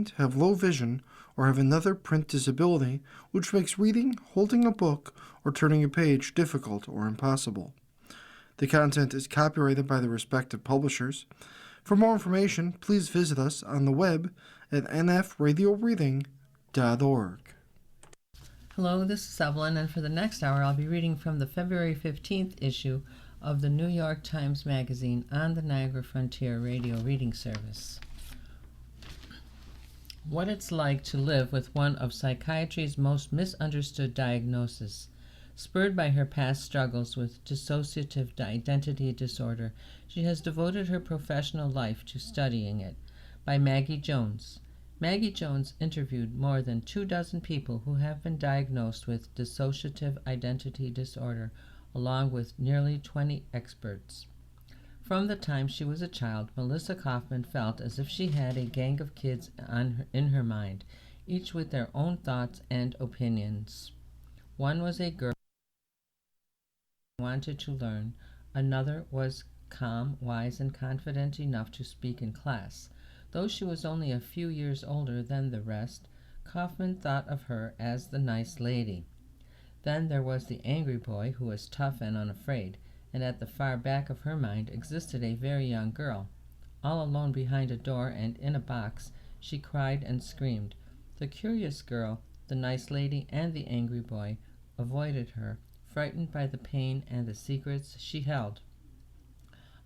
blind, have low vision, or have another print disability which makes reading, holding a book, or turning a page difficult or impossible. The content is copyrighted by the respective publishers. For more information, please visit us on the web at nfradioreading.org. Hello, this is Evelyn, and for the next hour I'll be reading from the February 15th issue of the New York Times Magazine on the Niagara Frontier Radio Reading Service. What it's like to live with one of psychiatry's most misunderstood diagnoses. Spurred by her past struggles with dissociative identity disorder, she has devoted her professional life to studying it. By Maggie Jones. Maggie Jones interviewed more than 24 people who have been diagnosed with dissociative identity disorder, along with nearly 20 experts. From the time she was a child, Melissa Kaufman felt as if she had a gang of kids in her mind, each with their own thoughts and opinions. One was a girl who wanted to learn. Another was calm, wise, and confident enough to speak in class. Though she was only a few years older than the rest, Kaufman thought of her as the nice lady. Then there was the angry boy who was tough and unafraid, and at the far back of her mind existed a very young girl. All alone behind a door and in a box, she cried and screamed. The curious girl, the nice lady, and the angry boy avoided her, frightened by the pain and the secrets she held.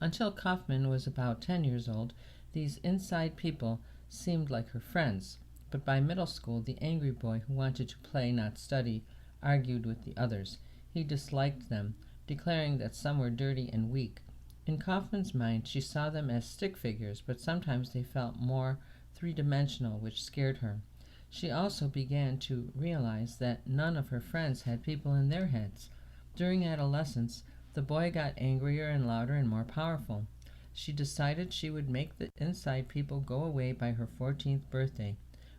Until Kaufman was about 10 years old, these inside people seemed like her friends, but by middle school the angry boy who wanted to play, not study, argued with the others. He disliked them, declaring that some were dirty and weak. In Kaufman's mind, she saw them as stick figures, but sometimes they felt more three-dimensional, which scared her. She also began to realize that none of her friends had people in their heads. During adolescence, the boy got angrier and louder and more powerful. She decided she would make the inside people go away by her 14th birthday.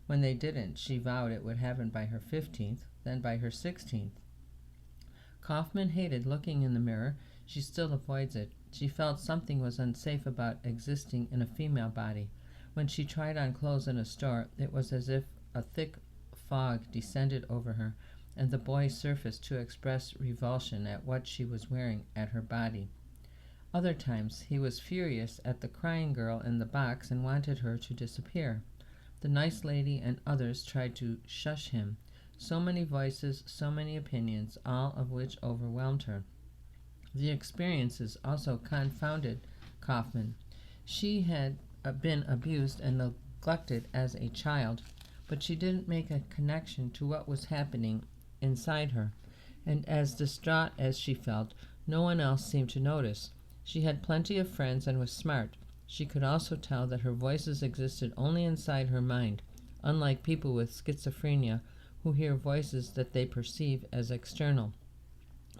When they didn't, she vowed it would happen by her 15th, then by her 16th. Kaufman hated looking in the mirror. She still avoids it. She felt something was unsafe about existing in a female body. When she tried on clothes in a store, it was as if a thick fog descended over her, and the boy surfaced to express revulsion at what she was wearing at her body. Other times he was furious at the crying girl in the box and wanted her to disappear. The nice lady and others tried to shush him. So many voices, so many opinions, all of which overwhelmed her. The experiences also confounded Kaufman. She had been abused and neglected as a child, but she didn't make a connection to what was happening inside her, and as distraught as she felt, no one else seemed to notice. She had plenty of friends and was smart. She could also tell that her voices existed only inside her mind, unlike people with schizophrenia who hear voices that they perceive as external.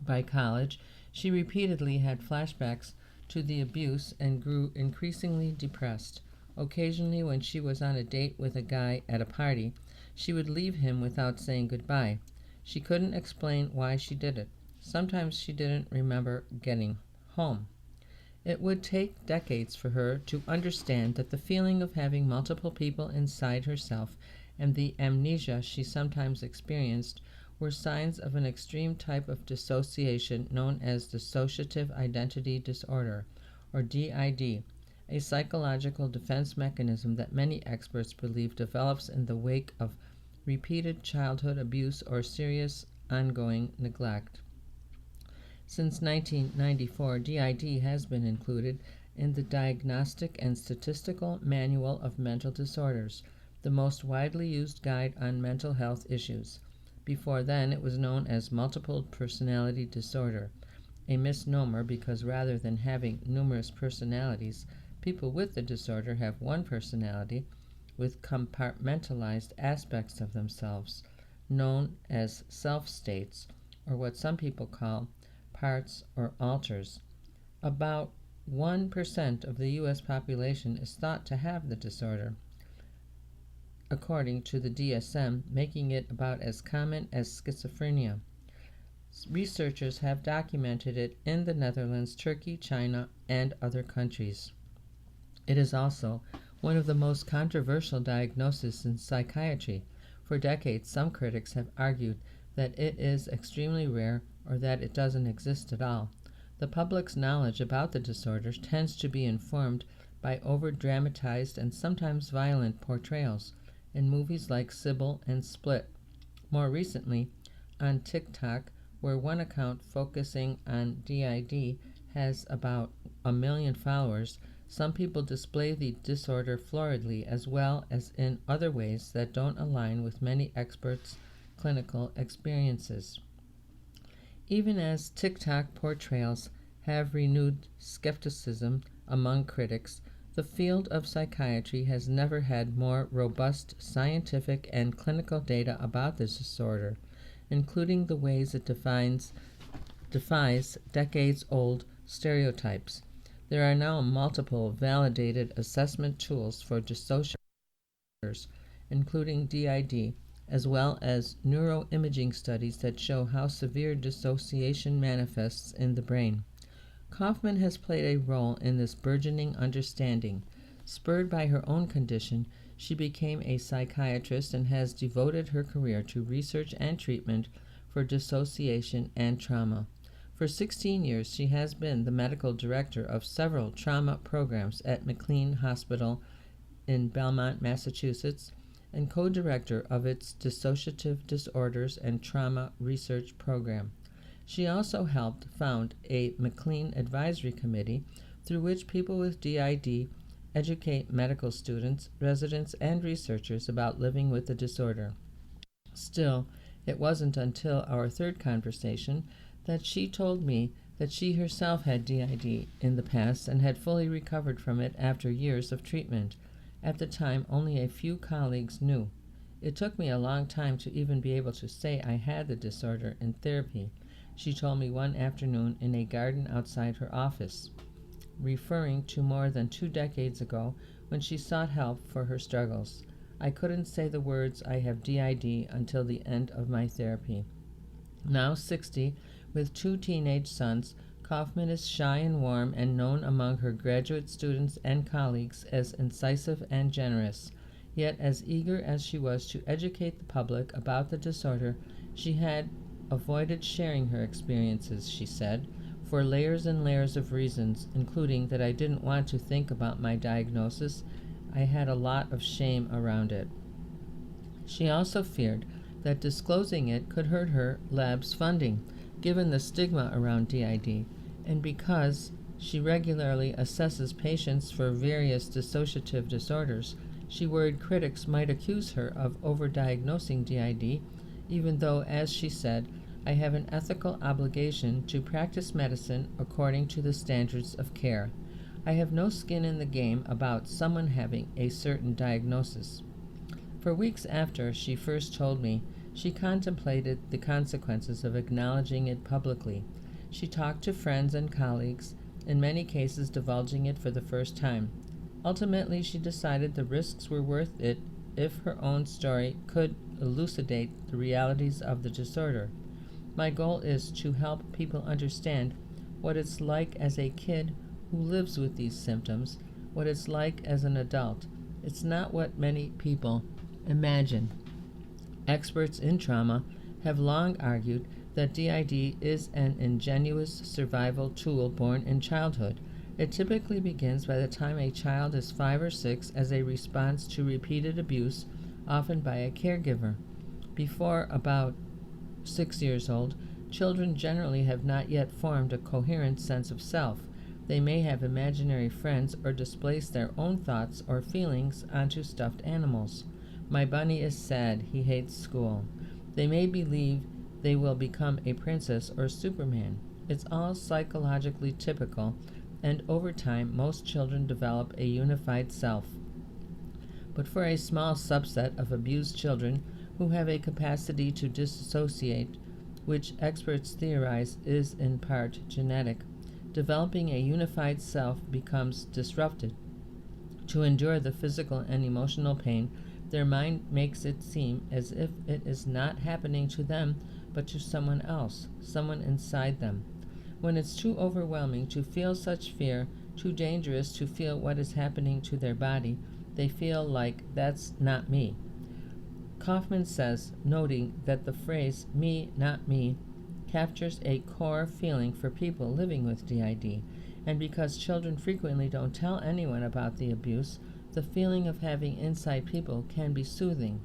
By college, she repeatedly had flashbacks to the abuse and grew increasingly depressed. Occasionally, when she was on a date with a guy at a party, she would leave him without saying goodbye. She couldn't explain why she did it. Sometimes she didn't remember getting home. It would take decades for her to understand that the feeling of having multiple people inside herself and the amnesia she sometimes experienced were signs of an extreme type of dissociation known as dissociative identity disorder, or DID, a psychological defense mechanism that many experts believe develops in the wake of repeated childhood abuse or serious ongoing neglect. Since 1994, DID has been included in the Diagnostic and Statistical Manual of Mental Disorders, the most widely used guide on mental health issues. Before then, it was known as multiple personality disorder, a misnomer because rather than having numerous personalities, people with the disorder have one personality with compartmentalized aspects of themselves, known as self-states, or what some people call parts or alters. About 1% of the U.S. population is thought to have the disorder, according to the DSM, making it about as common as schizophrenia. Researchers have documented it in the Netherlands, Turkey, China, and other countries. It is also one of the most controversial diagnoses in psychiatry. For decades, some critics have argued that it is extremely rare or that it doesn't exist at all. The public's knowledge about the disorder tends to be informed by over-dramatized and sometimes violent portrayals in movies like Sybil and Split. More recently, on TikTok, where one account focusing on DID has about 1 million followers, some people display the disorder floridly as well as in other ways that don't align with many experts' clinical experiences. Even as TikTok portrayals have renewed skepticism among critics, the field of psychiatry has never had more robust scientific and clinical data about this disorder, including the ways it defies decades-old stereotypes. There are now multiple validated assessment tools for dissociators, including DID, as well as neuroimaging studies that show how severe dissociation manifests in the brain. Kaufman has played a role in this burgeoning understanding. Spurred by her own condition, she became a psychiatrist and has devoted her career to research and treatment for dissociation and trauma. For 16 years, she has been the medical director of several trauma programs at McLean Hospital in Belmont, Massachusetts, and co-director of its Dissociative Disorders and Trauma Research Program. She also helped found a McLean Advisory Committee through which people with DID educate medical students, residents, and researchers about living with the disorder. Still, it wasn't until our third conversation that she told me that she herself had DID in the past and had fully recovered from it after years of treatment. At the time, only a few colleagues knew. It took me a long time to even be able to say I had the disorder in therapy, she told me one afternoon in a garden outside her office, referring to more than 2 decades ago when she sought help for her struggles. I couldn't say the words I have DID until the end of my therapy. Now 60, with 2 teenage sons, Kaufman is shy and warm and known among her graduate students and colleagues as incisive and generous. Yet as eager as she was to educate the public about the disorder, she had avoided sharing her experiences, she said, for layers and layers of reasons, including that I didn't want to think about my diagnosis. I had a lot of shame around it. She also feared that disclosing it could hurt her lab's funding, given the stigma around DID, and because she regularly assesses patients for various dissociative disorders, she worried critics might accuse her of overdiagnosing DID, even though, as she said, I have an ethical obligation to practice medicine according to the standards of care. I have no skin in the game about someone having a certain diagnosis. For weeks after she first told me, she contemplated the consequences of acknowledging it publicly. She talked to friends and colleagues, in many cases divulging it for the first time. Ultimately, she decided the risks were worth it if her own story could elucidate the realities of the disorder. My goal is to help people understand what it's like as a kid who lives with these symptoms, what it's like as an adult. It's not what many people imagine. Experts in trauma have long argued that DID is an ingenuous survival tool born in childhood. It typically begins by the time a child is 5 or 6 as a response to repeated abuse, often by a caregiver. Before about 6 years old, children generally have not yet formed a coherent sense of self. They may have imaginary friends or displace their own thoughts or feelings onto stuffed animals. My bunny is sad, he hates school. They may believe they will become a princess or Superman. It's all psychologically typical, and over time most children develop a unified self. But for a small subset of abused children who have a capacity to dissociate, which experts theorize is in part genetic, developing a unified self becomes disrupted. To endure the physical and emotional pain, their mind makes it seem as if it is not happening to them, but to someone else, someone inside them. When it's too overwhelming to feel such fear, too dangerous to feel what is happening to their body, They feel like that's not me. Kaufman says, noting that the phrase me, not me captures a core feeling for people living with DID, and because children frequently don't tell anyone about the abuse, the feeling of having inside people can be soothing.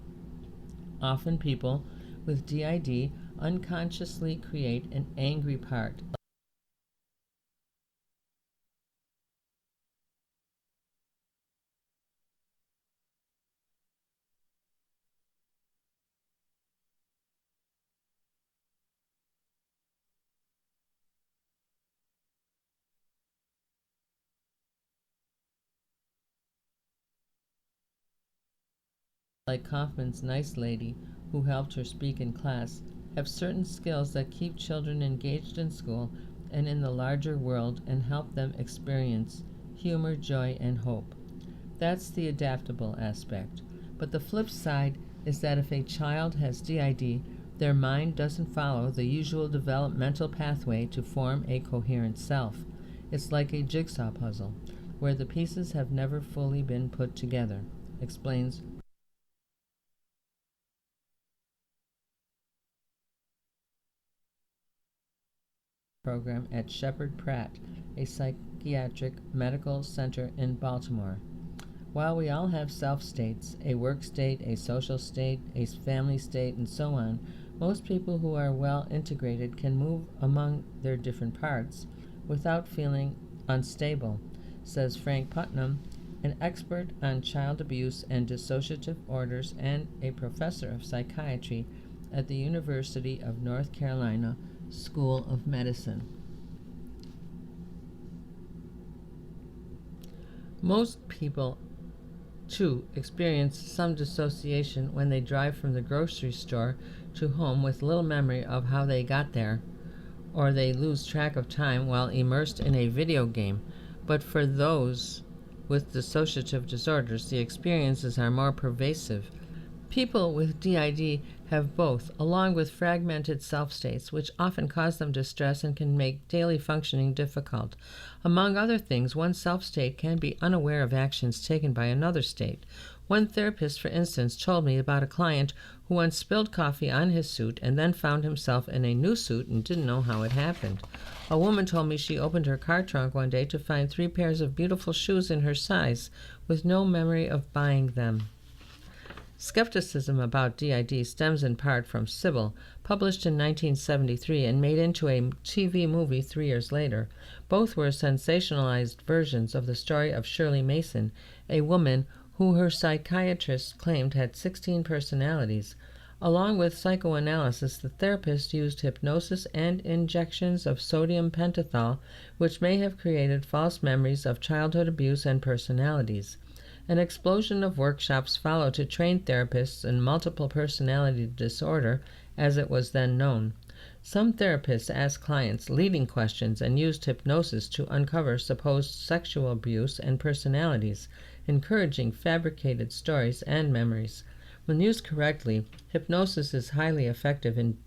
Often people with DID unconsciously create an angry part. Like Kaufman's nice lady, who helped her speak in class, have certain skills that keep children engaged in school and in the larger world and help them experience humor, joy, and hope. That's the adaptable aspect. But the flip side is that if a child has DID, their mind doesn't follow the usual developmental pathway to form a coherent self. It's like a jigsaw puzzle, where the pieces have never fully been put together, explains program at Shepherd Pratt, a psychiatric medical center in Baltimore. While we all have self states, a work state, a social state, a family state, and so on, most people who are well integrated can move among their different parts without feeling unstable, says Frank Putnam, an expert on child abuse and dissociative orders and a professor of psychiatry at the University of North Carolina School of Medicine. Most people, too, experience some dissociation when they drive from the grocery store to home with little memory of how they got there, or they lose track of time while immersed in a video game. But for those with dissociative disorders, the experiences are more pervasive. People with DID have both, along with fragmented self states, which often cause them distress and can make daily functioning difficult. Among other things, one self state can be unaware of actions taken by another state. One therapist, for instance, told me about a client who once spilled coffee on his suit and then found himself in a new suit and didn't know how it happened. A woman told me she opened her car trunk one day to find 3 pairs of beautiful shoes in her size, with no memory of buying them. Skepticism about DID stems in part from Sybil, published in 1973 and made into a TV movie 3 years later. Both were sensationalized versions of the story of Shirley Mason, a woman who her psychiatrist claimed had 16 personalities. Along with psychoanalysis, the therapist used hypnosis and injections of sodium pentothal, which may have created false memories of childhood abuse and personalities. An explosion of workshops followed to train therapists in multiple personality disorder, as it was then known. Some therapists asked clients leading questions and used hypnosis to uncover supposed sexual abuse and personalities, encouraging fabricated stories and memories. When used correctly, hypnosis is highly effective in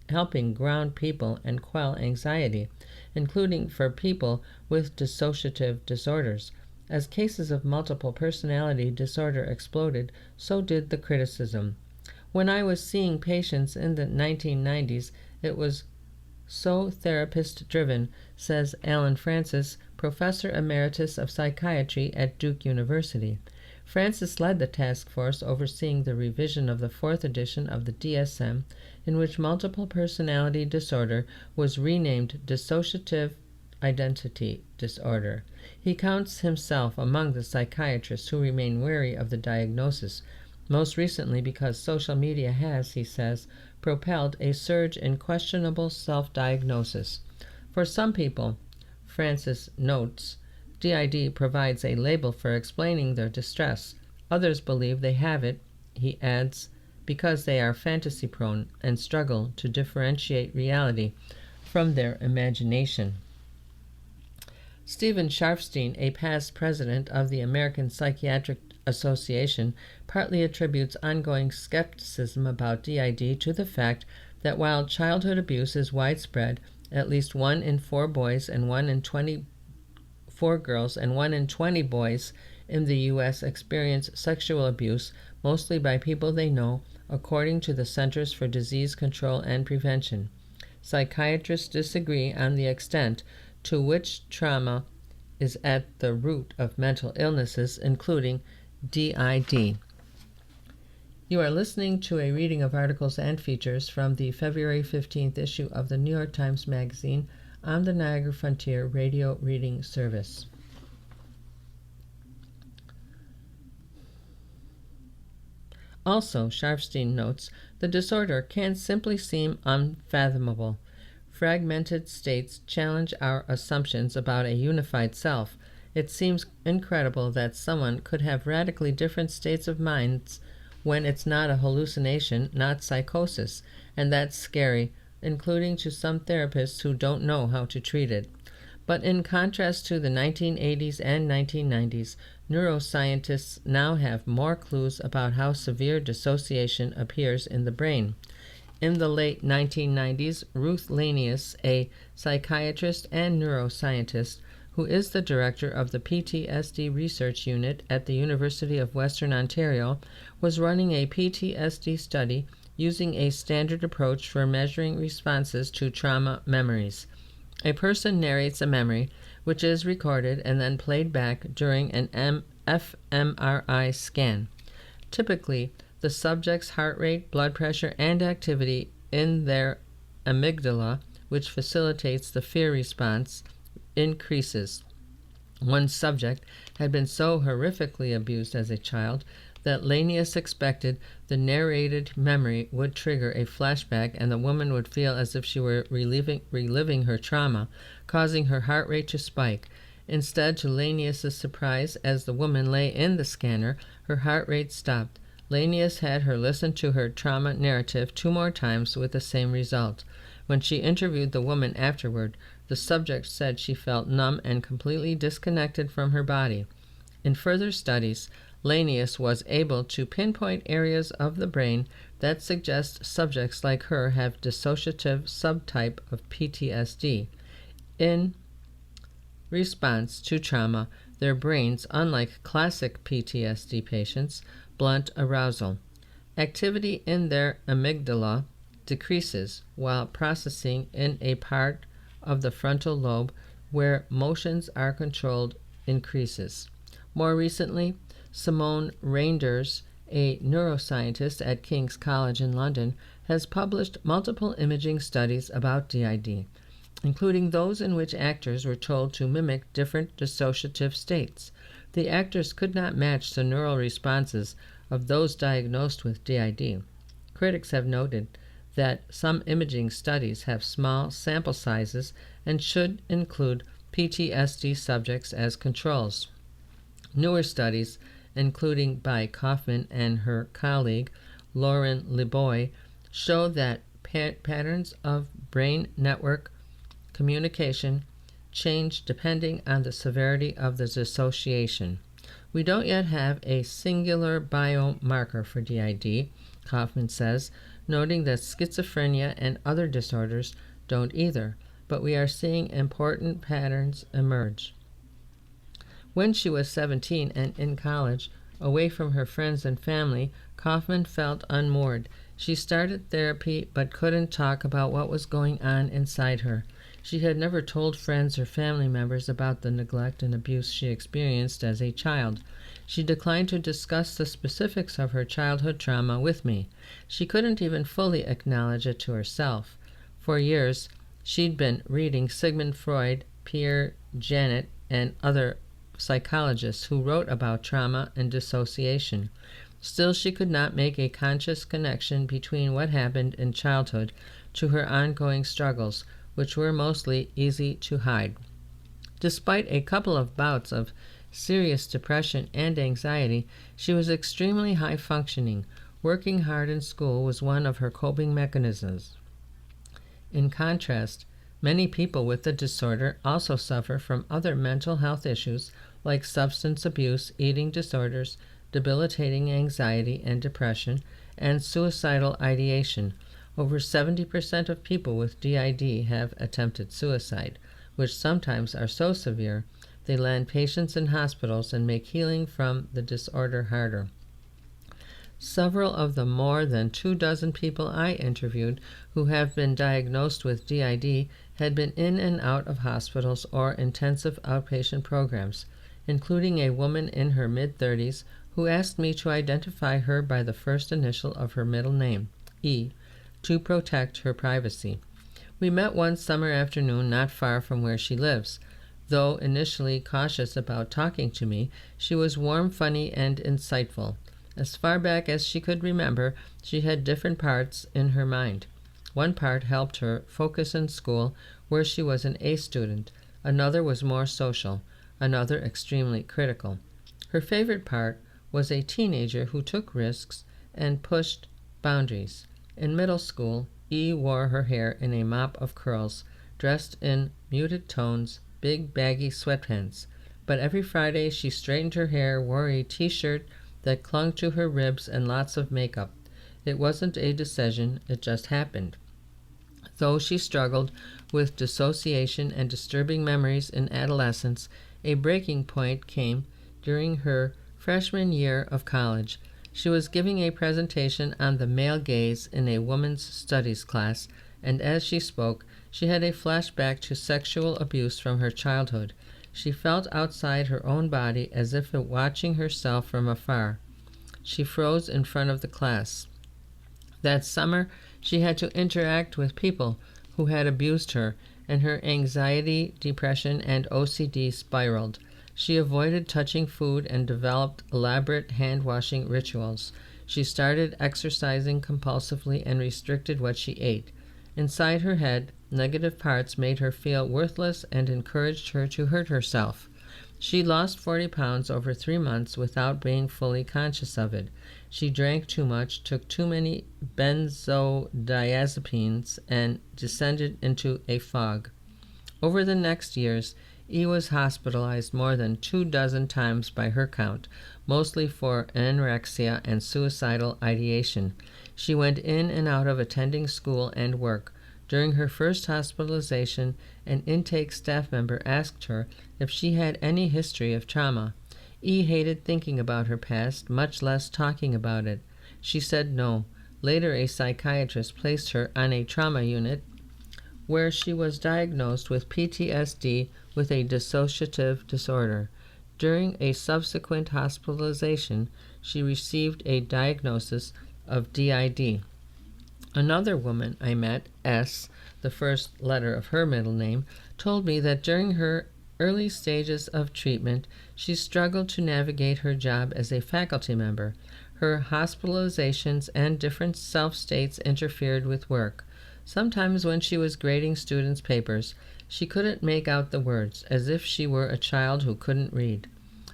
helping ground people and quell anxiety, including for people with dissociative disorders. As cases of multiple personality disorder exploded, so did the criticism. When I was seeing patients in the 1990s, it was so therapist-driven, says Alan Francis, professor emeritus of psychiatry at Duke University. Francis led the task force overseeing the revision of the 4th edition of the DSM, in which multiple personality disorder was renamed dissociative identity disorder. He counts himself among the psychiatrists who remain wary of the diagnosis, most recently because social media has, he says, propelled a surge in questionable self-diagnosis. For some people, Francis notes, DID provides a label for explaining their distress. Others believe they have it, he adds, because they are fantasy-prone and struggle to differentiate reality from their imagination. Stephen Sharfstein, a past president of the American Psychiatric Association, partly attributes ongoing skepticism about DID to the fact that while childhood abuse is widespread, at least 1 in 4 boys and 1 in 24 girls and 1 in 20 boys in the U.S. experience sexual abuse, mostly by people they know, according to the Centers for Disease Control and Prevention. Psychiatrists disagree on the extent to which trauma is at the root of mental illnesses, including DID. You are listening to a reading of articles and features from the February 15th issue of the New York Times Magazine on the Niagara Frontier Radio Reading Service. Also, Sharfstein notes, the disorder can simply seem unfathomable. Fragmented states challenge our assumptions about a unified self. It seems incredible that someone could have radically different states of minds when it's not a hallucination, not psychosis, and that's scary, including to some therapists who don't know how to treat it. But in contrast to the 1980s and 1990s, neuroscientists now have more clues about how severe dissociation appears in the brain. In the late 1990s, Ruth Lanius, a psychiatrist and neuroscientist, who is the director of the PTSD Research Unit at the University of Western Ontario, was running a PTSD study using a standard approach for measuring responses to trauma memories. A person narrates a memory, which is recorded and then played back during an fMRI scan. Typically, the subject's heart rate, blood pressure, and activity in their amygdala, which facilitates the fear response, increases. One subject had been so horrifically abused as a child that Lanius expected the narrated memory would trigger a flashback and the woman would feel as if she were reliving her trauma, causing her heart rate to spike. Instead, to Lanius' surprise, as the woman lay in the scanner, her heart rate stopped. Lanius had her listen to her trauma narrative 2 more times with the same result. When she interviewed the woman afterward, the subject said she felt numb and completely disconnected from her body. In further studies, Lanius was able to pinpoint areas of the brain that suggest subjects like her have dissociative subtype of PTSD. In response to trauma, their brains, unlike classic PTSD patients, blunt arousal. Activity in their amygdala decreases, while processing in a part of the frontal lobe where motions are controlled increases. More recently, Simone Reinders, a neuroscientist at King's College in London, has published multiple imaging studies about DID, including those in which actors were told to mimic different dissociative states. The actors could not match the neural responses of those diagnosed with DID. Critics have noted that some imaging studies have small sample sizes and should include PTSD subjects as controls. Newer studies, including by Kaufman and her colleague Lauren Liboy, show that patterns of brain network communication change depending on the severity of the dissociation. We don't yet have a singular biomarker for DID, Kaufman says, noting that schizophrenia and other disorders don't either, but we are seeing important patterns emerge. When she was 17 and in college, away from her friends and family, Kaufman felt unmoored. She started therapy but couldn't talk about what was going on inside her. She had never told friends or family members about the neglect and abuse she experienced as a child. She declined to discuss the specifics of her childhood trauma with me. She couldn't even fully acknowledge it to herself. For years, she'd been reading Sigmund Freud, Pierre Janet, and other psychologists who wrote about trauma and dissociation. Still, she could not make a conscious connection between what happened in childhood to her ongoing struggles, which were mostly easy to hide. Despite a couple of bouts of serious depression and anxiety, she was extremely high functioning. Working hard in school was one of her coping mechanisms. In contrast, many people with the disorder also suffer from other mental health issues like substance abuse, eating disorders, debilitating anxiety and depression, and suicidal ideation. Over 70% of people with DID have attempted suicide, which sometimes are so severe They land patients in hospitals and make healing from the disorder harder. Several of the more than 24 people I interviewed who have been diagnosed with DID had been in and out of hospitals or intensive outpatient programs, including a woman in her mid-30s who asked me to identify her by the first initial of her middle name, E, to protect her privacy. We met one summer afternoon not far from where she lives. Though initially cautious about talking to me, she was warm, funny, and insightful. As far back as she could remember, she had different parts in her mind. One part helped her focus in school, where she was an A student. Another was more social, another extremely critical. Her favorite part was a teenager who took risks and pushed boundaries. In middle school, E wore her hair in a mop of curls, dressed in muted tones, big baggy sweatpants. But every Friday she straightened her hair, wore a t-shirt that clung to her ribs, and lots of makeup. It wasn't a decision, it just happened. Though she struggled with dissociation and disturbing memories in adolescence, a breaking point came during her freshman year of college. She was giving a presentation on the male gaze in a women's studies class, and as she spoke, she had a flashback to sexual abuse from her childhood. She felt outside her own body as if watching herself from afar. She froze in front of the class. That summer, she had to interact with people who had abused her, and her anxiety, depression, and OCD spiraled. She avoided touching food and developed elaborate hand-washing rituals. She started exercising compulsively and restricted what she ate. Inside her head, negative parts made her feel worthless and encouraged her to hurt herself. She lost 40 pounds over 3 months without being fully conscious of it. She drank too much, took too many benzodiazepines, and descended into a fog. Over the next years, E was hospitalized more than 24 times by her count, mostly for anorexia and suicidal ideation. She went in and out of attending school and work. During her first hospitalization, an intake staff member asked her if she had any history of trauma. E hated thinking about her past, much less talking about it. She said no. Later, a psychiatrist placed her on a trauma unit where she was diagnosed with PTSD with a dissociative disorder. During a subsequent hospitalization, she received a diagnosis of DID. Another woman I met, S, the first letter of her middle name, told me that during her early stages of treatment, she struggled to navigate her job as a faculty member. Her hospitalizations and different self-states interfered with work. Sometimes when she was grading students' papers, she couldn't make out the words, as if she were a child who couldn't read.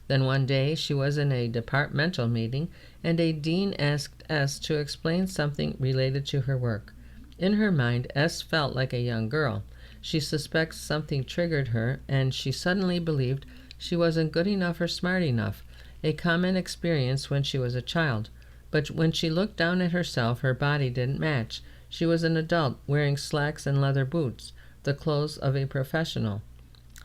Then one day she was in a departmental meeting, and a dean asked S to explain something related to her work. In her mind, S felt like a young girl. She suspects something triggered her, and she suddenly believed she wasn't good enough or smart enough, a common experience when she was a child. But when she looked down at herself, her body didn't match. She was an adult, wearing slacks and leather boots, the clothes of a professional.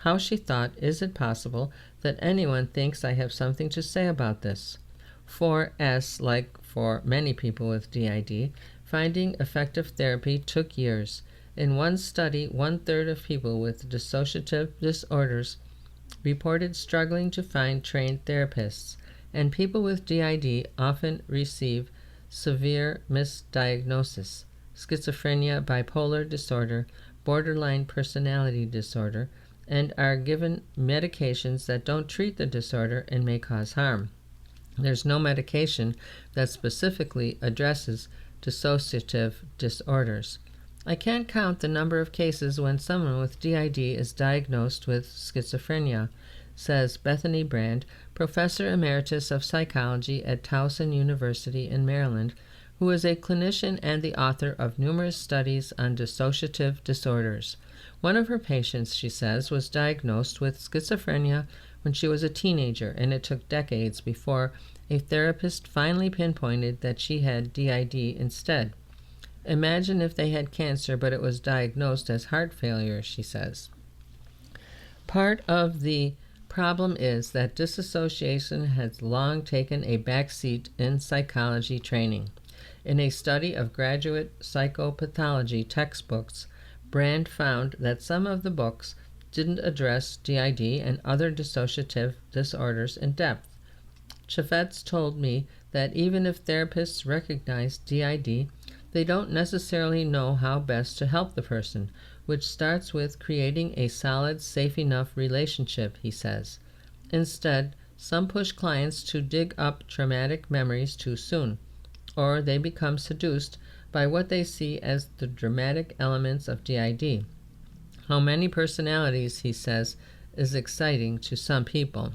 How, she thought, is it possible that anyone thinks I have something to say about this? For S, like for many people with DID, finding effective therapy took years. In one study, 1/3 of people with dissociative disorders reported struggling to find trained therapists, and people with DID often receive severe misdiagnosis: schizophrenia, bipolar disorder, borderline personality disorder, and are given medications that don't treat the disorder and may cause harm. There's no medication that specifically addresses dissociative disorders. I can't count the number of cases when someone with DID is diagnosed with schizophrenia, says Bethany Brand, professor emeritus of psychology at Towson University in Maryland, who is a clinician and the author of numerous studies on dissociative disorders. One of her patients, she says, was diagnosed with schizophrenia when she was a teenager, and it took decades before a therapist finally pinpointed that she had DID instead. Imagine if they had cancer, but it was diagnosed as heart failure, she says. Part of the problem is that disassociation has long taken a backseat in psychology training. In a study of graduate psychopathology textbooks, Brand found that some of the books didn't address DID and other dissociative disorders in depth. Chaffetz told me that even if therapists recognize DID, they don't necessarily know how best to help the person, which starts with creating a solid, safe enough relationship, he says. Instead, some push clients to dig up traumatic memories too soon, or they become seduced by what they see as the dramatic elements of DID. How many personalities, he says, is exciting to some people.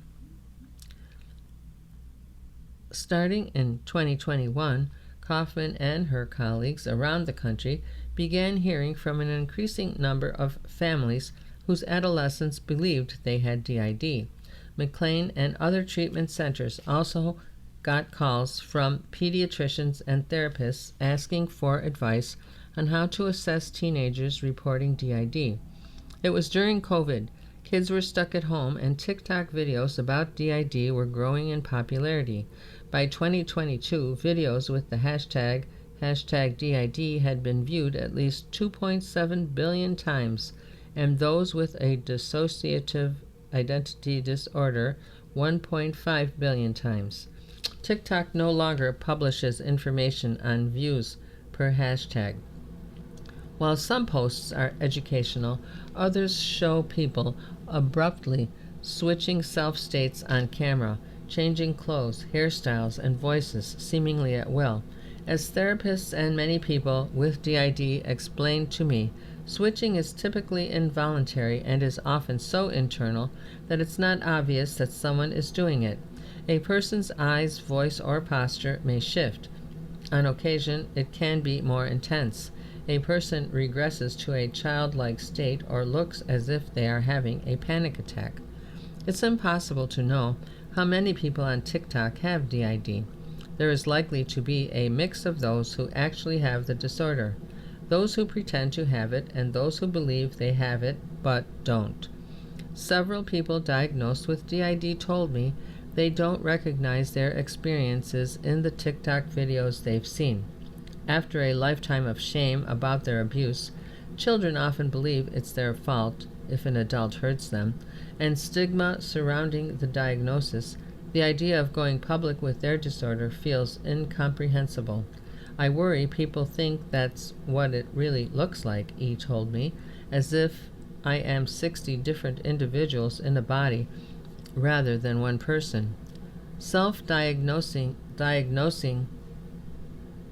Starting in 2021, Kaufman and her colleagues around the country began hearing from an increasing number of families whose adolescents believed they had DID. McLean and other treatment centers also got calls from pediatricians and therapists asking for advice on how to assess teenagers reporting DID. It was during COVID. Kids were stuck at home, and TikTok videos about DID were growing in popularity. By 2022, videos with the hashtag DID had been viewed at least 2.7 billion times, and those with a dissociative identity disorder 1.5 billion times. TikTok no longer publishes information on views per hashtag. While some posts are educational, others show people abruptly switching self-states on camera, changing clothes, hairstyles, and voices seemingly at will. As therapists and many people with DID explain to me, switching is typically involuntary and is often so internal that it's not obvious that someone is doing it. A person's eyes, voice, or posture may shift. On occasion, it can be more intense. A person regresses to a childlike state or looks as if they are having a panic attack. It's impossible to know how many people on TikTok have DID. There is likely to be a mix of those who actually have the disorder, those who pretend to have it, and those who believe they have it but don't. Several people diagnosed with DID told me they don't recognize their experiences in the TikTok videos they've seen. After a lifetime of shame about their abuse, children often believe it's their fault if an adult hurts them, and stigma surrounding the diagnosis, the idea of going public with their disorder feels incomprehensible. I worry people think that's what it really looks like, E told me, as if I am 60 different individuals in a body rather than one person. Self-diagnosing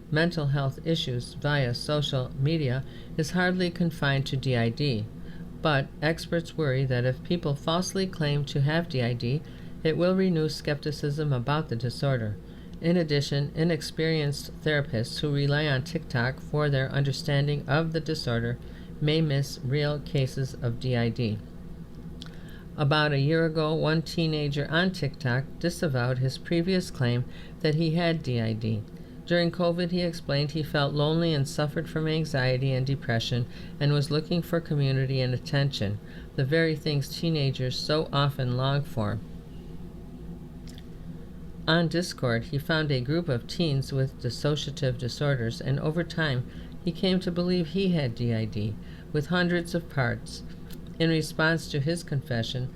mental health issues via social media is hardly confined to DID, but experts worry that if people falsely claim to have DID, it will renew skepticism about the disorder. In addition, inexperienced therapists who rely on TikTok for their understanding of the disorder may miss real cases of DID. About a year ago, one teenager on TikTok disavowed his previous claim that he had DID. During COVID, he explained he felt lonely and suffered from anxiety and depression and was looking for community and attention, the very things teenagers so often long for. On Discord, he found a group of teens with dissociative disorders, and over time, he came to believe he had DID, with hundreds of parts. In response to his confession,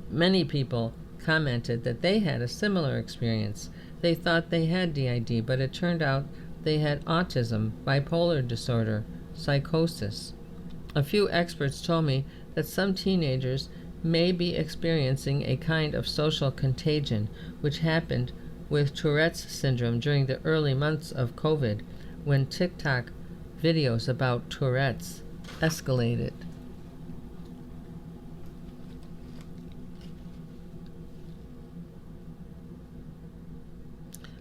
many people commented that they had a similar experience. They thought they had DID, but it turned out they had autism, bipolar disorder, psychosis. A few experts told me that some teenagers may be experiencing a kind of social contagion, which happened with Tourette's syndrome during the early months of COVID, when TikTok videos about Tourette's escalated.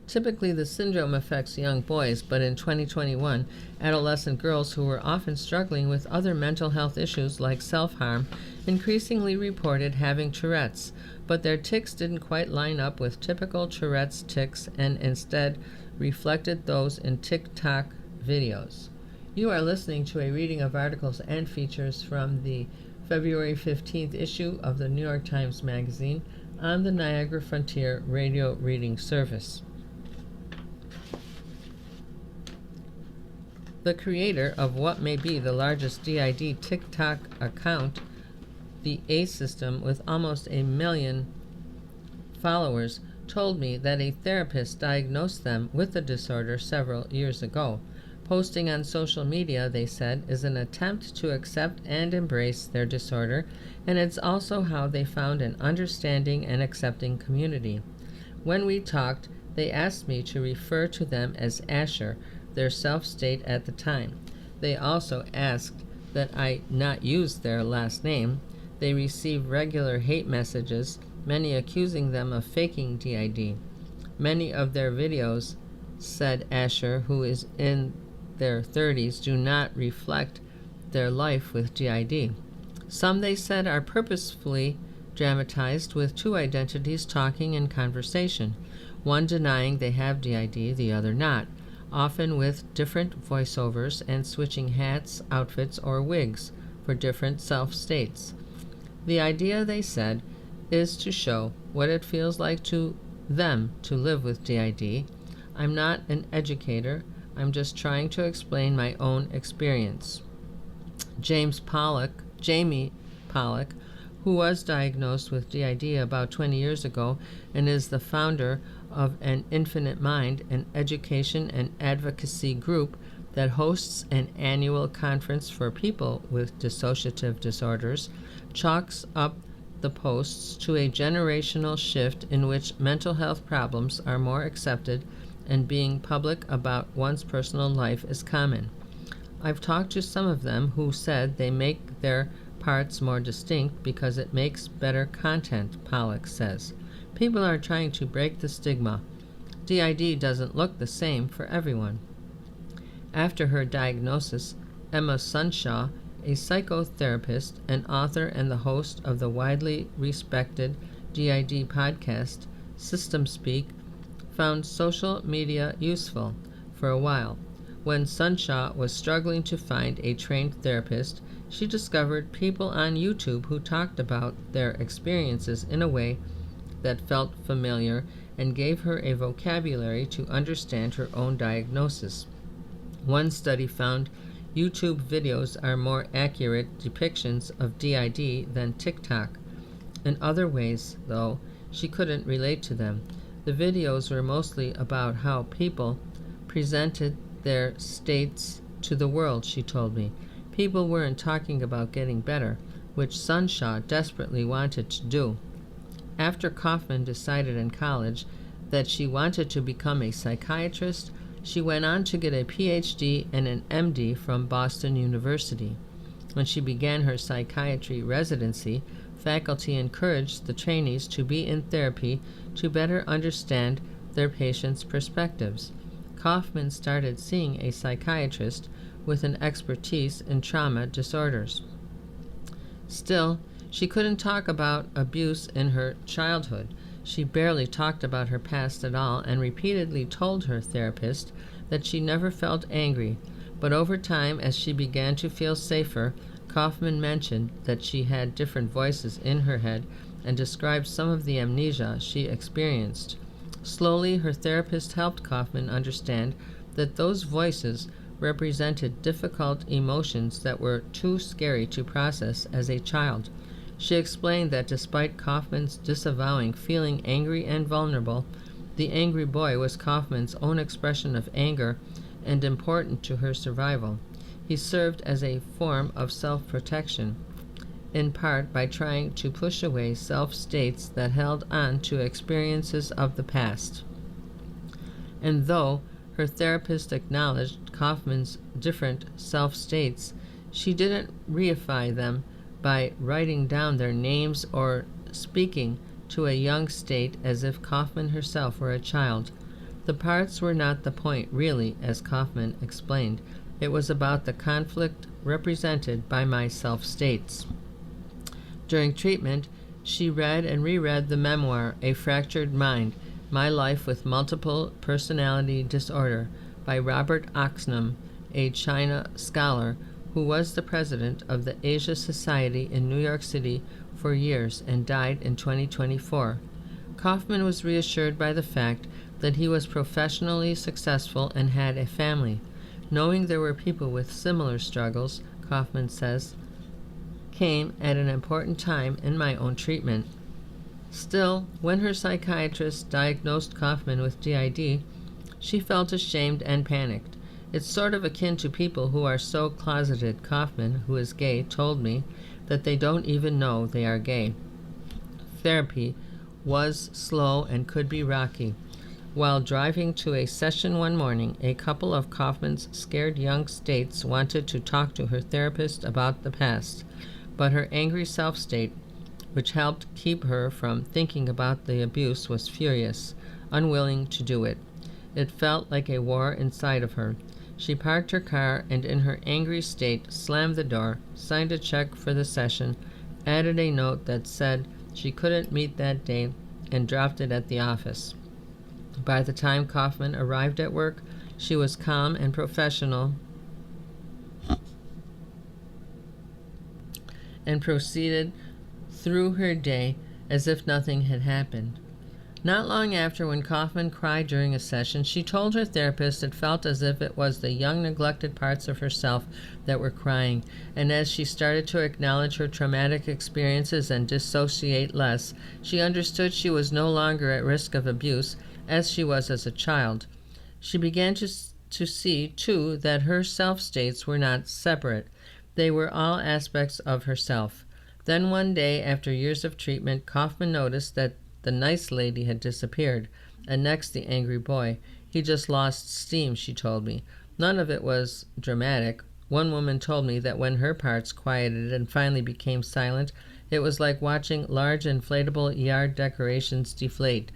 Typically, the syndrome affects young boys, but in 2021, adolescent girls who were often struggling with other mental health issues like self-harm increasingly reported having Tourette's, but their tics didn't quite line up with typical Tourette's tics and instead reflected those in TikTok videos. You are listening to a reading of articles and features from the February 15th issue of the New York Times Magazine on the Niagara Frontier Radio Reading Service. The creator of what may be the largest DID TikTok account, the A System, with almost 1 million followers, told me that a therapist diagnosed them with the disorder several years ago. Posting on social media, they said, is an attempt to accept and embrace their disorder, and it's also how they found an understanding and accepting community. When we talked, they asked me to refer to them as Asher, their self-state at the time. They also asked that I not use their last name. They received regular hate messages, many accusing them of faking DID. Many of their videos, said Asher, who is in their 30s, do not reflect their life with DID. Some, they said, are purposefully dramatized with two identities talking in conversation, one denying they have DID, the other not, often with different voiceovers and switching hats, outfits, or wigs for different self-states. The idea, they said, is to show what it feels like to them to live with DID. I'm not an educator. I'm just trying to explain my own experience. Jamie Pollock, who was diagnosed with DID about 20 years ago and is the founder of An Infinite Mind, an education and advocacy group that hosts an annual conference for people with dissociative disorders, chalks up the posts to a generational shift in which mental health problems are more accepted and being public about one's personal life is common. I've talked to some of them who said they make their parts more distinct because it makes better content, Pollock says. People are trying to break the stigma. DID doesn't look the same for everyone. After her diagnosis, Emma Sunshaw, a psychotherapist, an author, and the host of the widely respected DID podcast, System Speak, found social media useful for a while. When Sunshaw was struggling to find a trained therapist, she discovered people on YouTube who talked about their experiences in a way that felt familiar and gave her a vocabulary to understand her own diagnosis. One study found YouTube videos are more accurate depictions of DID than TikTok. In other ways, though, she couldn't relate to them. The videos were mostly about how people presented their states to the world, she told me. People weren't talking about getting better, which Sunshaw desperately wanted to do. After Kaufman decided in college that she wanted to become a psychiatrist, she went on to get a PhD and an MD from Boston University. When she began her psychiatry residency, faculty encouraged the trainees to be in therapy to better understand their patients' perspectives. Kaufman started seeing a psychiatrist with an expertise in trauma disorders. Still, she couldn't talk about abuse in her childhood. She barely talked about her past at all and repeatedly told her therapist that she never felt angry. But over time, as she began to feel safer, Kaufman mentioned that she had different voices in her head and described some of the amnesia she experienced. Slowly, her therapist helped Kaufman understand that those voices represented difficult emotions that were too scary to process as a child. She explained that despite Kaufman's disavowing feeling angry and vulnerable, the angry boy was Kaufman's own expression of anger and important to her survival. He served as a form of self-protection, in part by trying to push away self-states that held on to experiences of the past. And though her therapist acknowledged Kaufman's different self-states, she didn't reify them by writing down their names or speaking to a young state as if Kaufman herself were a child. The parts were not the point, really, as Kaufman explained. It was about the conflict represented by my self-states. During treatment, she read and reread the memoir, A Fractured Mind, My Life with Multiple Personality Disorder, by Robert Oxnam, a China scholar who was the president of the Asia Society in New York City for years and died in 2024. Kaufman was reassured by the fact that he was professionally successful and had a family. Knowing there were people with similar struggles, Kaufman says, came at an important time in my own treatment. Still, when her psychiatrist diagnosed Kaufman with DID, she felt ashamed and panicked. It's sort of akin to people who are so closeted, Kaufman, who is gay, told me, that they don't even know they are gay. Therapy was slow and could be rocky. While driving to a session one morning, a couple of Kaufman's scared young states wanted to talk to her therapist about the past, but her angry self-state, which helped keep her from thinking about the abuse, was furious, unwilling to do it. It felt like a war inside of her. She parked her car and in her angry state slammed the door, signed a check for the session, added a note that said she couldn't meet that day, and dropped it at the office. By the time Kaufman arrived at work, she was calm and professional and proceeded through her day as if nothing had happened. Not long after, when Kaufman cried during a session, she told her therapist it felt as if it was the young, neglected parts of herself that were crying, and as she started to acknowledge her traumatic experiences and dissociate less, she understood she was no longer at risk of abuse, as she was as a child. She began to see, too, that her self-states were not separate. They were all aspects of herself. Then one day, after years of treatment, Kaufman noticed that the nice lady had disappeared, and next the angry boy. He just lost steam, she told me. None of it was dramatic. One woman told me that when her parts quieted and finally became silent, it was like watching large inflatable yard decorations deflate.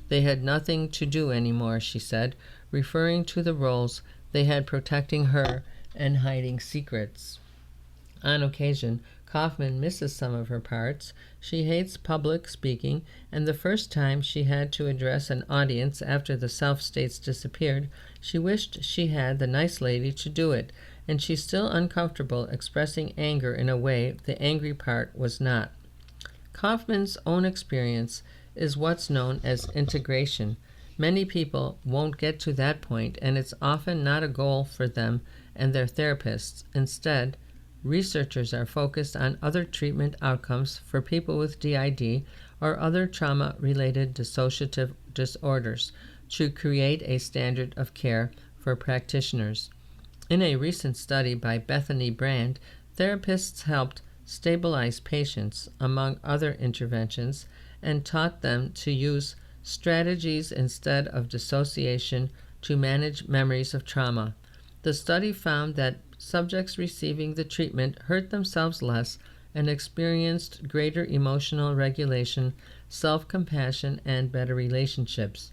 They had nothing to do anymore, she said, referring to the roles they had protecting her and hiding secrets. On occasion, Kaufman misses some of her parts. She hates public speaking, and the first time she had to address an audience after the self-states disappeared, she wished she had the nice lady to do it, and she's still uncomfortable expressing anger in a way the angry part was not. Kaufman's own experience is what's known as integration. Many people won't get to that point, and it's often not a goal for them and their therapists. Instead, researchers are focused on other treatment outcomes for people with DID or other trauma-related dissociative disorders to create a standard of care for practitioners. In a recent study by Bethany Brand, therapists helped stabilize patients, among other interventions, and taught them to use strategies instead of dissociation to manage memories of trauma. The study found that subjects receiving the treatment hurt themselves less and experienced greater emotional regulation, self-compassion, and better relationships.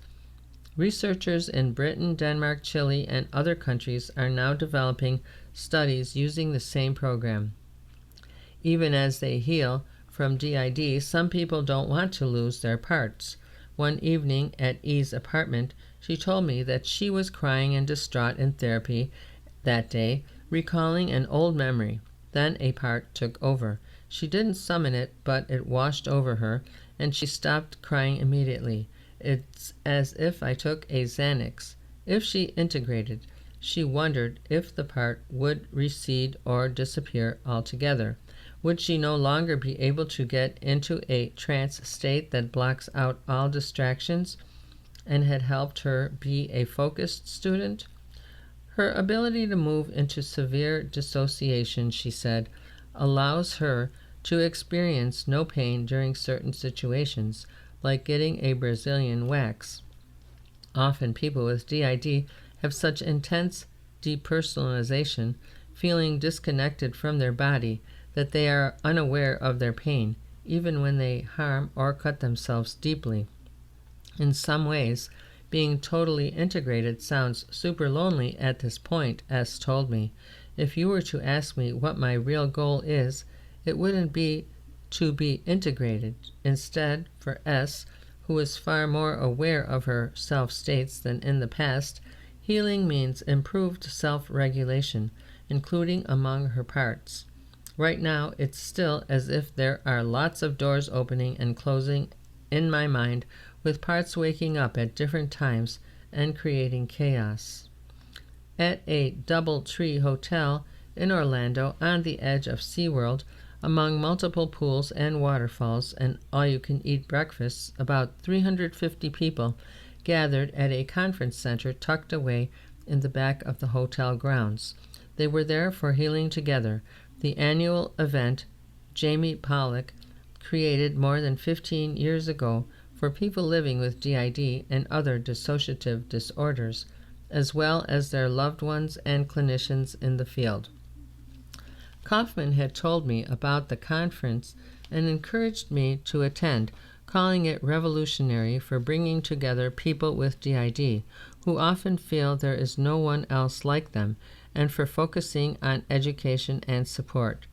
Researchers in Britain, Denmark, Chile, and other countries are now developing studies using the same program. Even as they heal from DID, some people don't want to lose their parts. One evening at E's apartment, she told me that she was crying and distraught in therapy that day, recalling an old memory. Then a part took over. She didn't summon it, but it washed over her, and she stopped crying immediately. It's as if I took a Xanax. If she integrated, she wondered if the part would recede or disappear altogether. Would she no longer be able to get into a trance state that blocks out all distractions and had helped her be a focused student? Her ability to move into severe dissociation, she said, allows her to experience no pain during certain situations, like getting a Brazilian wax. Often people with DID have such intense depersonalization, feeling disconnected from their body, that they are unaware of their pain, even when they harm or cut themselves deeply. In some ways, being totally integrated sounds super lonely at this point, S told me. If you were to ask me what my real goal is, it wouldn't be to be integrated. Instead, for S, who is far more aware of her self-states than in the past, healing means improved self-regulation, including among her parts. Right now, it's still as if there are lots of doors opening and closing in my mind, with parts waking up at different times and creating chaos. At a DoubleTree Hotel in Orlando, on the edge of SeaWorld, among multiple pools and waterfalls and all-you-can-eat breakfasts, about 350 people gathered at a conference center tucked away in the back of the hotel grounds. They were there for Healing Together, the annual event Jamie Pollock created more than 15 years ago for people living with DID and other dissociative disorders, as well as their loved ones and clinicians in the field. Kaufman had told me about the conference and encouraged me to attend, calling it revolutionary for bringing together people with DID who often feel there is no one else like them, and for focusing on education and support.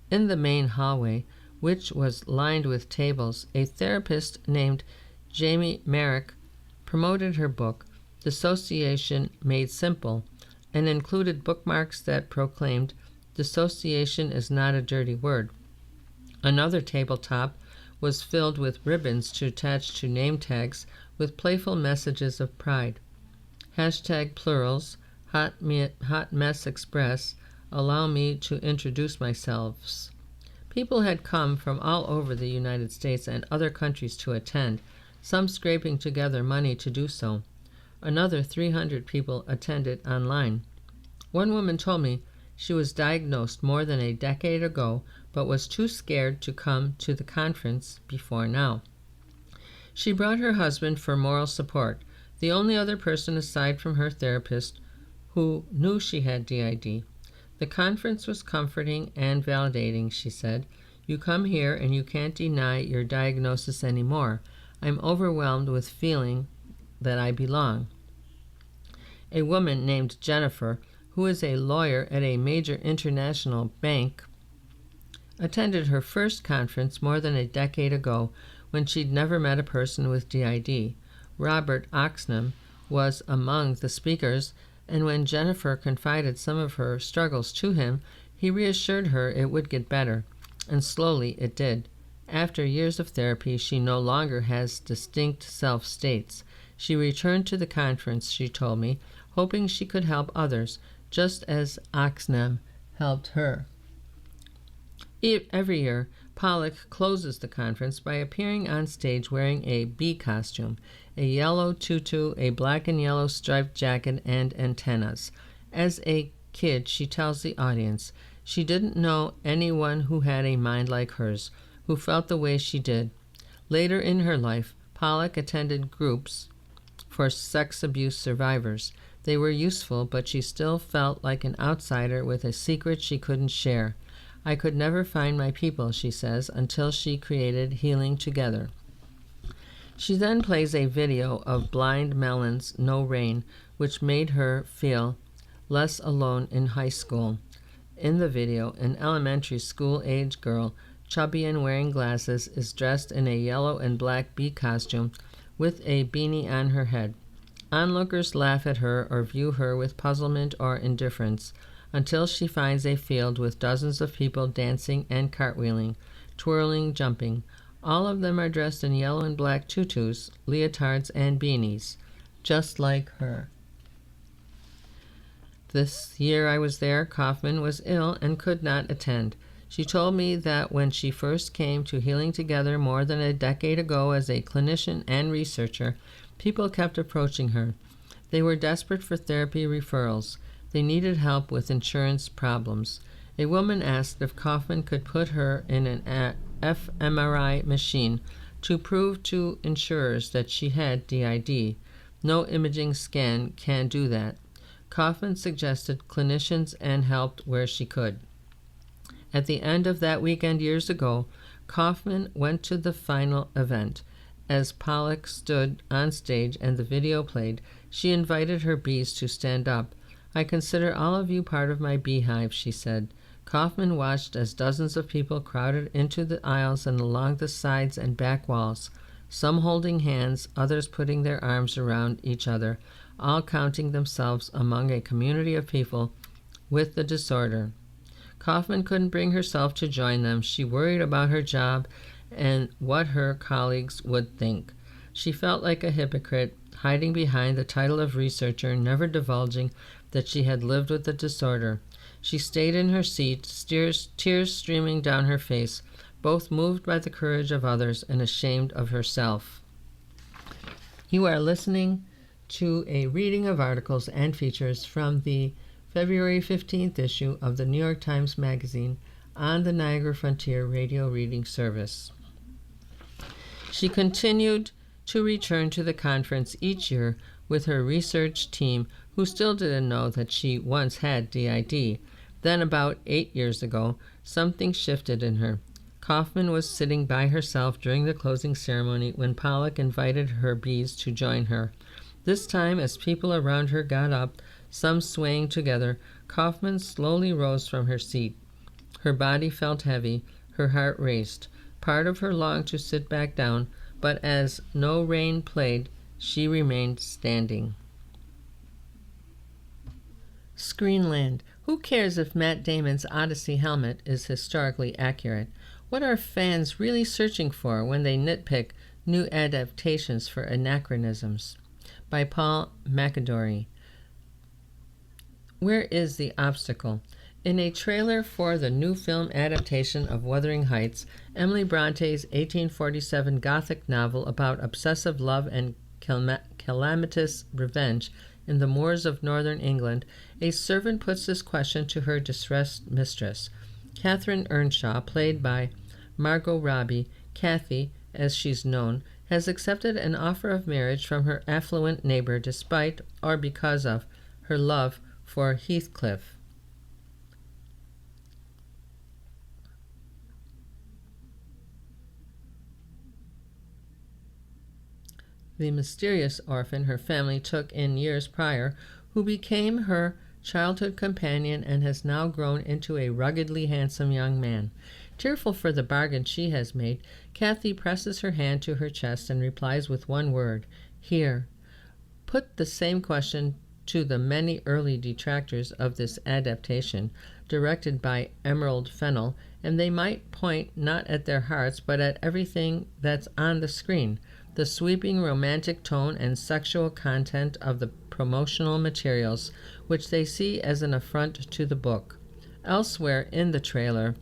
In the main hallway, which was lined with tables, a therapist named Jamie Merrick promoted her book, Dissociation Made Simple, and included bookmarks that proclaimed, "Dissociation is not a dirty word." Another tabletop was filled with ribbons to attach to name tags with playful messages of pride. #plurals, Hot Mess Express, allow me to introduce myself. People had come from all over the United States and other countries to attend, some scraping together money to do so. Another 300 people attended online. One woman told me she was diagnosed more than a decade ago, but was too scared to come to the conference before now. She brought her husband for moral support, the only other person aside from her therapist who knew she had DID. The conference was comforting and validating, she said. You come here and you can't deny your diagnosis anymore. I'm overwhelmed with feeling that I belong. A woman named Jennifer, who is a lawyer at a major international bank, attended her first conference more than a decade ago when she'd never met a person with DID. Robert Oxnam was among the speakers, and when Jennifer confided some of her struggles to him, he reassured her it would get better, and slowly it did. After years of therapy, she no longer has distinct self-states. She returned to the conference, she told me, hoping she could help others, just as Oxnam helped her. Every year, Pollock closes the conference by appearing on stage wearing a bee costume, a yellow tutu, a black and yellow striped jacket, and antennas. As a kid, she tells the audience, she didn't know anyone who had a mind like hers, who felt the way she did. Later in her life, Pollock attended groups for sex abuse survivors. They were useful, but she still felt like an outsider with a secret she couldn't share. I could never find my people, she says, until she created Healing Together. She then plays a video of Blind Melon's No Rain, which made her feel less alone in high school. In the video, an elementary school-age girl, chubby and wearing glasses, is dressed in a yellow and black bee costume with a beanie on her head. Onlookers laugh at her or view her with puzzlement or indifference, until she finds a field with dozens of people dancing and cartwheeling, twirling, jumping. All of them are dressed in yellow and black tutus, leotards, and beanies, just like her. This year I was there, Kaufman was ill and could not attend. She told me that when she first came to Healing Together more than a decade ago as a clinician and researcher, people kept approaching her. They were desperate for therapy referrals. They needed help with insurance problems. A woman asked if Kaufman could put her in an fMRI machine to prove to insurers that she had DID. No imaging scan can do that. Kaufman suggested clinicians and helped where she could. At the end of that weekend years ago, Kaufman went to the final event. As Pollock stood on stage and the video played, she invited her bees to stand up. I consider all of you part of my beehive, she said. Kaufman watched as dozens of people crowded into the aisles and along the sides and back walls, some holding hands, others putting their arms around each other, all counting themselves among a community of people with the disorder. Kaufman couldn't bring herself to join them. She worried about her job and what her colleagues would think. She felt like a hypocrite, hiding behind the title of researcher, never divulging that she had lived with the disorder. She stayed in her seat, tears streaming down her face, both moved by the courage of others and ashamed of herself. You are listening to a reading of articles and features from the February 15th issue of the New York Times Magazine on the Niagara Frontier Radio Reading Service. She continued to return to the conference each year with her research team, who still didn't know that she once had DID. Then, about 8 years ago, something shifted in her. Kaufman was sitting by herself during the closing ceremony when Pollock invited her bees to join her. This time, as people around her got up, some swaying together, Kaufman slowly rose from her seat. Her body felt heavy, her heart raced. Part of her longed to sit back down, but as no rain played, she remained standing. Screenland. Who cares if Matt Damon's Odyssey helmet is historically accurate? What are fans really searching for when they nitpick new adaptations for anachronisms? By Paul McAdory. Where is the obstacle? In a trailer for the new film adaptation of Wuthering Heights, Emily Bronte's 1847 Gothic novel about obsessive love and calamitous revenge in the moors of northern England, a servant puts this question to her distressed mistress. Catherine Earnshaw, played by Margot Robbie, Kathy, as she's known, has accepted an offer of marriage from her affluent neighbor despite, or because of, her love for Heathcliff. The mysterious orphan her family took in years prior, who became her childhood companion and has now grown into a ruggedly handsome young man. Tearful for the bargain she has made, Kathy presses her hand to her chest and replies with one word, "Here." Put the same question to the many early detractors of this adaptation, directed by Emerald Fennell, and they might point not at their hearts but at everything that's on the screen, the sweeping romantic tone and sexual content of the promotional materials, which they see as an affront to the book. Elsewhere in the trailer,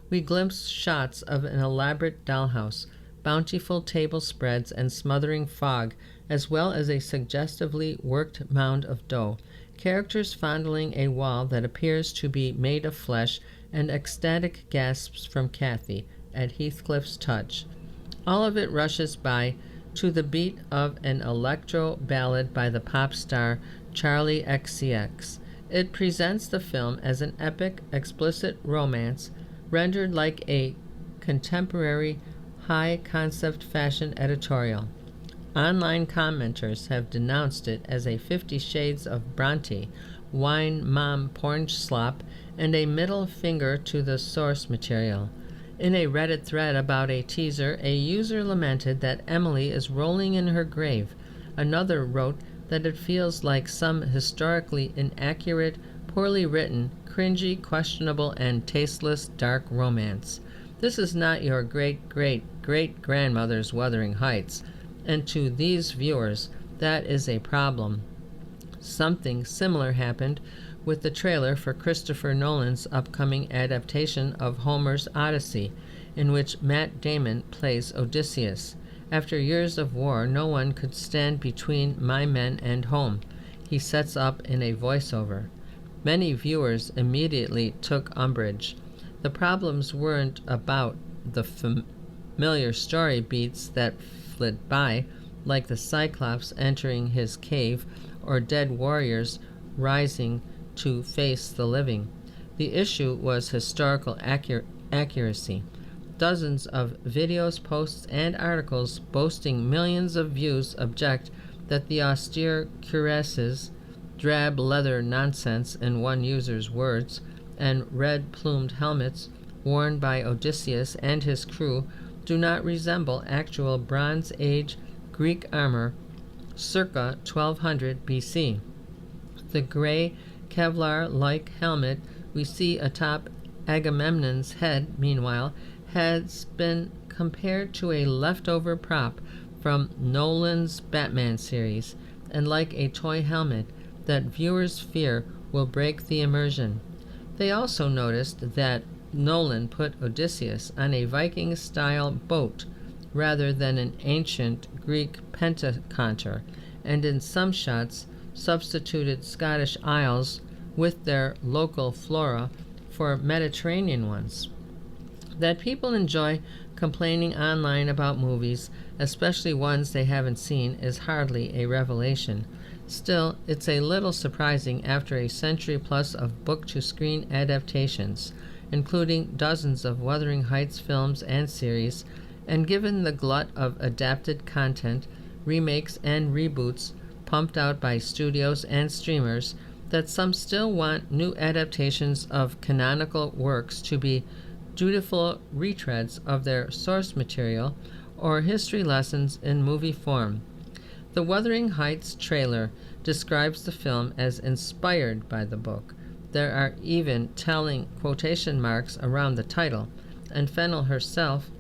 we glimpse shots of an elaborate dollhouse, bountiful table spreads, and smothering fog, as well as a suggestively worked mound of dough, characters fondling a wall that appears to be made of flesh, and ecstatic gasps from Kathy at Heathcliff's touch. All of it rushes by to the beat of an electro ballad by the pop star Charlie XCX. It presents the film as an epic, explicit romance rendered like a contemporary high-concept fashion editorial. Online commenters have denounced it as a 50 Shades of Bronte, wine mom porn slop, and a middle finger to the source material. In a Reddit thread about a teaser, a user lamented that Emily is rolling in her grave. Another wrote that it feels like some historically inaccurate, poorly written, cringy, questionable, and tasteless dark romance. This is not your great-great-great-grandmother's Wuthering Heights, and to these viewers, that is a problem. Something similar happened with the trailer for Christopher Nolan's upcoming adaptation of Homer's Odyssey, in which Matt Damon plays Odysseus. After years of war, no one could stand between my men and home, he sets up in a voiceover. Many viewers immediately took umbrage. The problems weren't about the familiar story beats that flit by, like the Cyclops entering his cave or dead warriors rising to face the living. The issue was historical accuracy. Dozens of videos, posts, and articles boasting millions of views object that the austere cuirasses, drab leather nonsense in one user's words, and red-plumed helmets worn by Odysseus and his crew do not resemble actual Bronze Age Greek armor circa 1200 BC. The gray Kevlar-like helmet we see atop Agamemnon's head, meanwhile, has been compared to a leftover prop from Nolan's Batman series, and like a toy helmet that viewers fear will break the immersion. They also noticed that Nolan put Odysseus on a Viking-style boat rather than an ancient Greek pentaconter, and in some shots substituted Scottish Isles with their local flora for Mediterranean ones. That people enjoy complaining online about movies, especially ones they haven't seen, is hardly a revelation. Still, it's a little surprising after a century plus of book-to-screen adaptations, including dozens of Wuthering Heights films and series, and given the glut of adapted content, remakes and reboots pumped out by studios and streamers, that some still want new adaptations of canonical works to be dutiful retreads of their source material or history lessons in movie form. The Wuthering Heights trailer describes the film as inspired by the book. There are even telling quotation marks around the title, and Fennell herself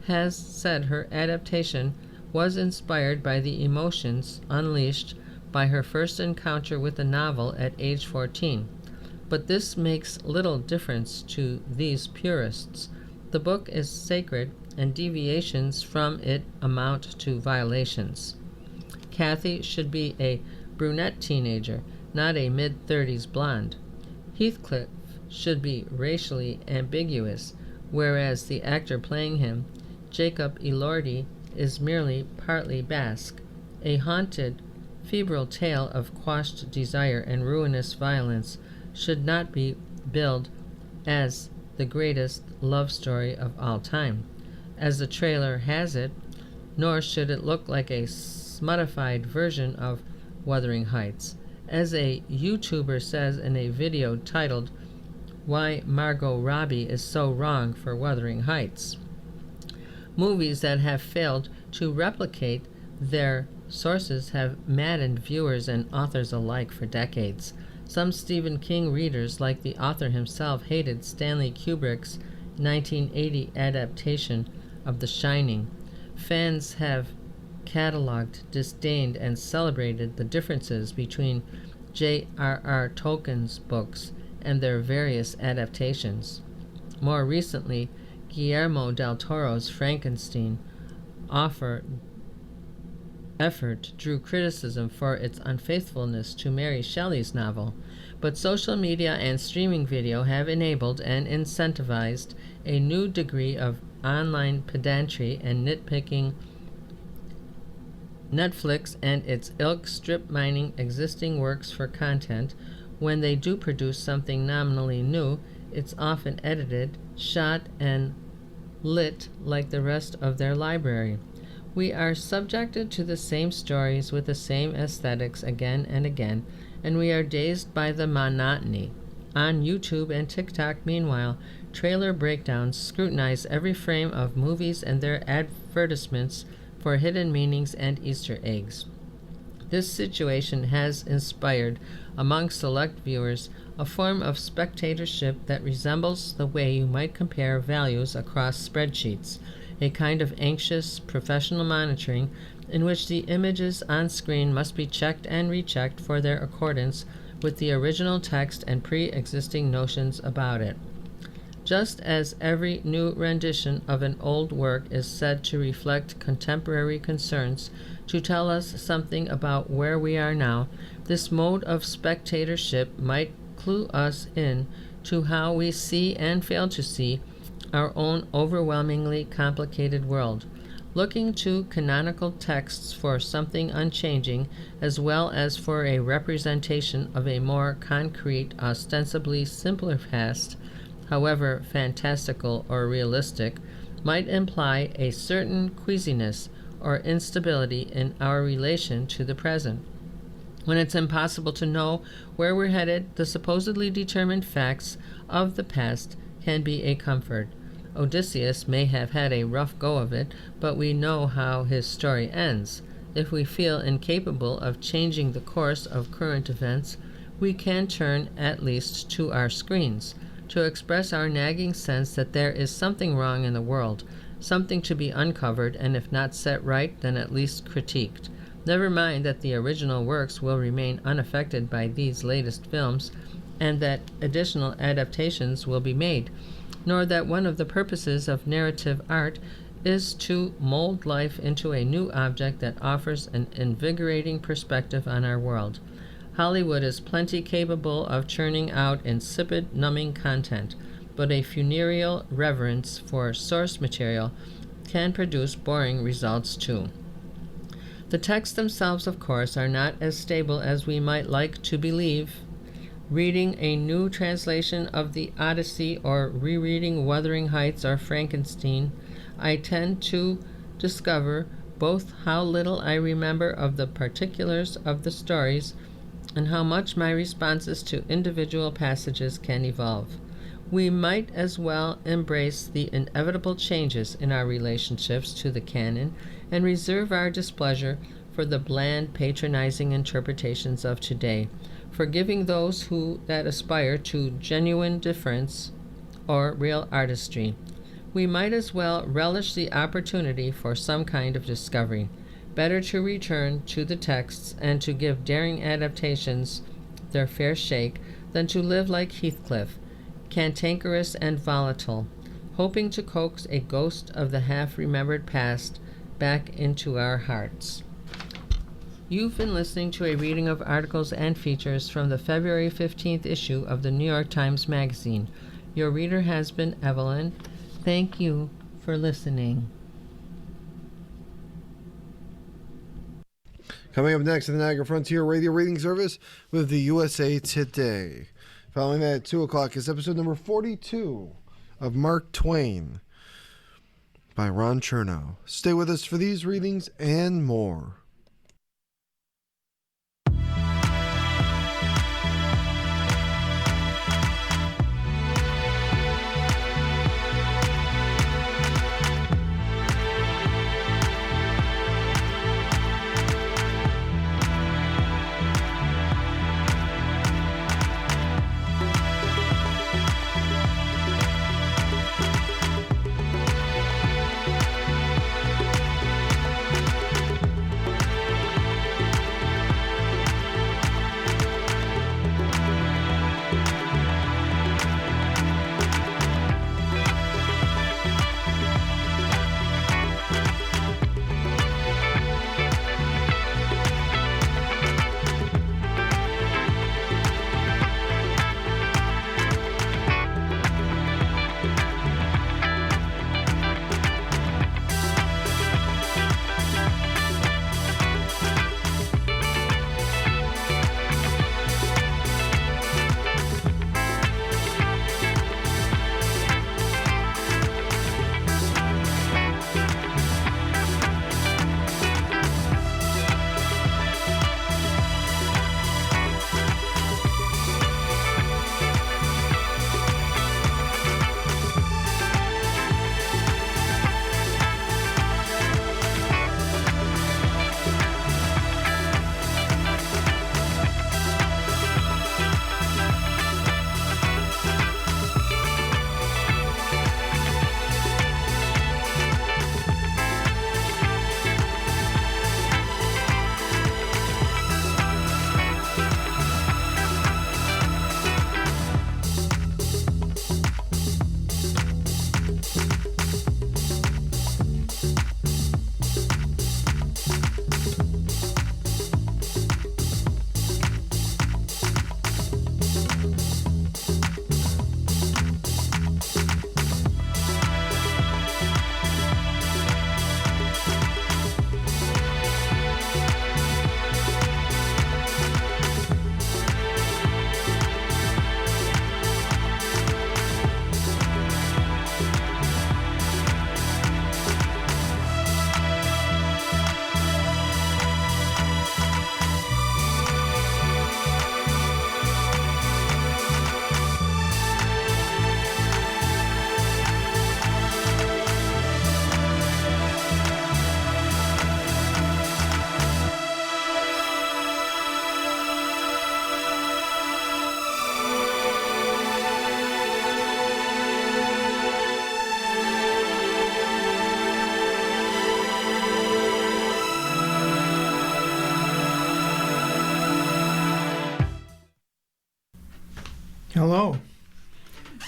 has said her adaptation was inspired by the emotions unleashed by her first encounter with the novel at age 14. But this makes little difference to these purists. The book is sacred, and deviations from it amount to violations. Kathy should be a brunette teenager, not a mid-30s blonde. Heathcliff should be racially ambiguous, whereas the actor playing him, Jacob Elordi, is merely partly Basque. A haunted, febrile tale of quashed desire and ruinous violence should not be billed as the greatest love story of all time, as the trailer has it, nor should it look like a smuttified version of Wuthering Heights. As a YouTuber says in a video titled "Why Margot Robbie is So Wrong for Wuthering Heights," movies that have failed to replicate their sources have maddened viewers and authors alike for decades. Some Stephen King readers, like the author himself, hated Stanley Kubrick's 1980 adaptation of The Shining. Fans have cataloged, disdained, and celebrated the differences between J.R.R. Tolkien's books and their various adaptations. More recently, Guillermo del Toro's Frankenstein effort drew criticism for its unfaithfulness to Mary Shelley's novel, but social media and streaming video have enabled and incentivized a new degree of online pedantry and nitpicking. Netflix and its ilk strip mining existing works for content. When they do produce something nominally new, it's often edited, shot, and lit like the rest of their library. We are subjected to the same stories with the same aesthetics again and again, and we are dazed by the monotony. On YouTube and TikTok, meanwhile, trailer breakdowns scrutinize every frame of movies and their advertisements for hidden meanings and Easter eggs. This situation has inspired, among select viewers, a form of spectatorship that resembles the way you might compare values across spreadsheets, a kind of anxious, professional monitoring in which the images on screen must be checked and rechecked for their accordance with the original text and pre-existing notions about it. Just as every new rendition of an old work is said to reflect contemporary concerns, to tell us something about where we are now, this mode of spectatorship might clue us in to how we see and fail to see our own overwhelmingly complicated world. Looking to canonical texts for something unchanging, as well as for a representation of a more concrete, ostensibly simpler past, however fantastical or realistic, might imply a certain queasiness or instability in our relation to the present. When it's impossible to know where we're headed, the supposedly determined facts of the past can be a comfort. Odysseus may have had a rough go of it, but we know how his story ends. If we feel incapable of changing the course of current events, we can turn at least to our screens to express our nagging sense that there is something wrong in the world, something to be uncovered, and if not set right, then at least critiqued. Never mind that the original works will remain unaffected by these latest films, and that additional adaptations will be made, nor that one of the purposes of narrative art is to mold life into a new object that offers an invigorating perspective on our world. Hollywood is plenty capable of churning out insipid, numbing content, but a funereal reverence for source material can produce boring results too. The texts themselves, of course, are not as stable as we might like to believe. Reading a new translation of the Odyssey or rereading Wuthering Heights or Frankenstein, I tend to discover both how little I remember of the particulars of the stories and how much my responses to individual passages can evolve. We might as well embrace the inevitable changes in our relationships to the canon and reserve our displeasure for the bland, patronizing interpretations of today, forgiving those that aspire to genuine difference or real artistry. We might as well relish the opportunity for some kind of discovery. Better to return to the texts and to give daring adaptations their fair shake than to live like Heathcliff, cantankerous and volatile, hoping to coax a ghost of the half-remembered past back into our hearts. You've been listening to a reading of articles and features from the February 15th issue of the New York Times Magazine. Your reader has been Evelyn. Thank you for listening. Coming up next, the Niagara Frontier Radio Reading Service with the USA Today. Following that at 2 o'clock is episode number 42 of Mark Twain by Ron Chernow. Stay with us for these readings and more.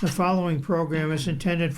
The following program is intended for